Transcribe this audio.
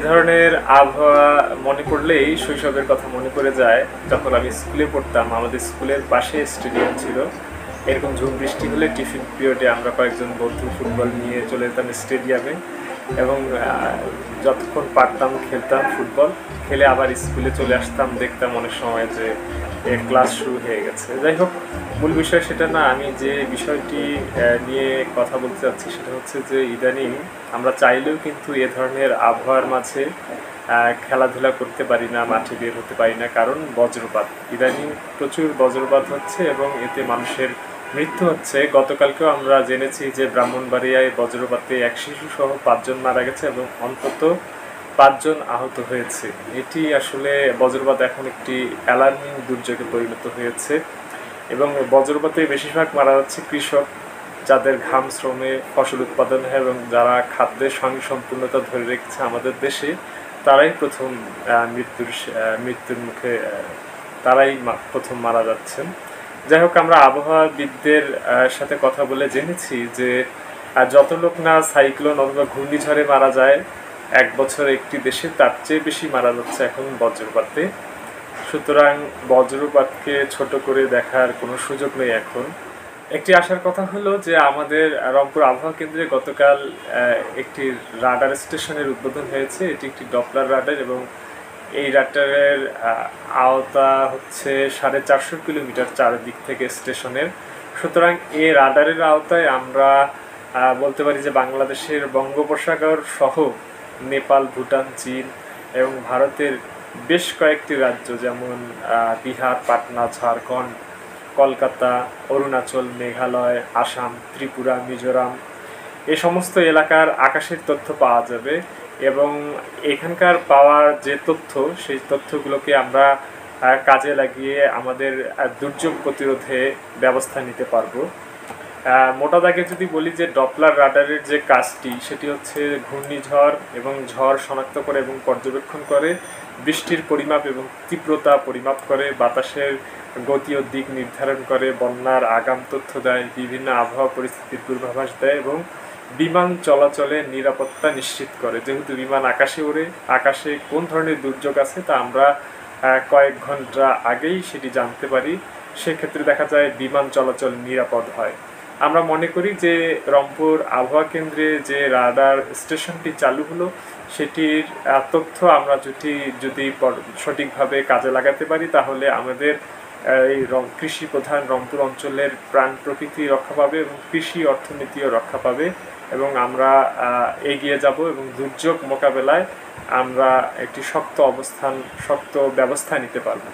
ধরনের আবহাওয়া মনে পড়লেই শৈশবের কথা মনে পড়ে যায়। যখন আমি স্কুলে পড়তাম, আমাদের স্কুলের পাশে স্টেডিয়াম ছিল। এরকম ঝুম বৃষ্টি হলে টিফিন পিরিয়ডে আমরা কয়েকজন বন্ধু ফুটবল নিয়ে চলে যেতাম স্টেডিয়ামে, এবং যতক্ষণ পারতাম খেলতাম ফুটবল, খেলে আবার স্কুলে চলে আসতাম। দেখতাম অনেক সময় যে ক্লাস শুরু হয়ে গেছে। যাই হোক, মূল বিষয় সেটা না। আমি যে বিষয়টি নিয়ে কথা বলতে চাচ্ছি সেটা হচ্ছে যে ইদানিং আমরা চাইলেও কিন্তু এ ধরনের আবহাওয়ার মাঝে খেলাধুলা করতে পারি না, মাঠে বের হতে পারি না, কারণ বজ্রপাত। ইদানিং প্রচুর বজ্রপাত হচ্ছে এবং এতে মানুষের মৃত্যু হচ্ছে। গতকালকেও আমরা জেনেছি যে ব্রাহ্মণবাড়িয়ায় বজ্রপাতে এক শিশু সহ 5 জন মারা গেছে এবং অন্তত 5 জন আহত হয়েছে। এটি আসলে বজ্রপাত এখন একটি অ্যালার্মিং দুর্যোগে পরিণত হয়েছে এবং বজ্রপাতে বেশিরভাগ মারা যাচ্ছে কৃষক, যাদের ঘাম শ্রমে ফসল উৎপাদন হয় এবং যারা খাদ্যের স্বয়ংসম্পূর্ণতা ধরে রেখেছে আমাদের দেশে, তারাই প্রথম মৃত্যুর মুখে তারাই প্রথম মারা যাচ্ছেন। যাই হোক, আমরা আবহাওয়াবিদদের সাথে কথা বলে জেনেছি যে যত লোক না সাইক্লোন অথবা ঘূর্ণিঝড়ে মারা যায় এক বছর একটি দেশে, তার চেয়ে বেশি মারা যাচ্ছে এখন বজ্রপাতে। সুতরাং বজ্রপাতকে ছোট করে দেখার কোনো সুযোগ নেই এখন। একটি আসার কথা হলো যে আমাদের রংপুর আবহাওয়া কেন্দ্রে গতকাল একটি রাডার স্টেশনের উদ্বোধন হয়েছে। এটি একটি ডপলার রাডার এবং এই রাডারের আওতা হচ্ছে 450 কিলোমিটার চারদিক থেকে স্টেশনের। সুতরাং এই রাডারের আওতায় আমরা বলতে পারি যে বাংলাদেশের বঙ্গোপসাগর সহ নেপাল, ভুটান, চীন এবং ভারতের বেশ কয়েকটি রাজ্য, যেমন বিহার, পাটনা, ঝাড়খণ্ড, কলকাতা, অরুণাচল, মেঘালয়, আসাম, ত্রিপুরা, মিজোরাম, এই সমস্ত এলাকার আকাশের তথ্য পাওয়া যাবে এবং এখানকার পাওয়ার যে তথ্য, সেই তথ্যগুলোকে আমরা কাজে লাগিয়ে আমাদের দুর্যোগ প্রতিরোধে ব্যবস্থা নিতে পারবো। মোটা দাগে যদি বলি যে ডপলার রাডারের যে কাজটি, সেটি হচ্ছে ঘূর্ণিঝড় এবং ঝড় শনাক্ত করে এবং পর্যবেক্ষণ করে, বৃষ্টির পরিমাপ এবং তীব্রতা পরিমাপ করে, বাতাসের গতি ও দিক নির্ধারণ করে, বন্যার আগাম তথ্য দেয়, বিভিন্ন আবহাওয়া পরিস্থিতির পূর্বাভাস দেয় এবং বিমান চলাচলের নিরাপত্তা নিশ্চিত করে। যেহেতু বিমান আকাশে ওড়ে, আকাশে কোন ধরনের দুর্যোগ আছে তা আমরা কয়েক ঘন্টা আগেই সেটি জানতে পারি। সেক্ষেত্রে দেখা যায় বিমান চলাচল নিরাপদ হয়। আমরা মনে করি যে রংপুর আবহাওয়া কেন্দ্রে যে রাডার স্টেশনটি চালু হলো, সেটির তথ্য আমরা যদি সঠিকভাবে কাজে লাগাতে পারি, তাহলে আমাদের এই কৃষি প্রধান রংপুর অঞ্চলের প্রাণ প্রকৃতি রক্ষা পাবে এবং কৃষি অর্থনীতিও রক্ষা পাবে এবং আমরা এগিয়ে যাব এবং দুর্যোগ মোকাবেলায় আমরা একটি শক্ত ব্যবস্থা নিতে পারব।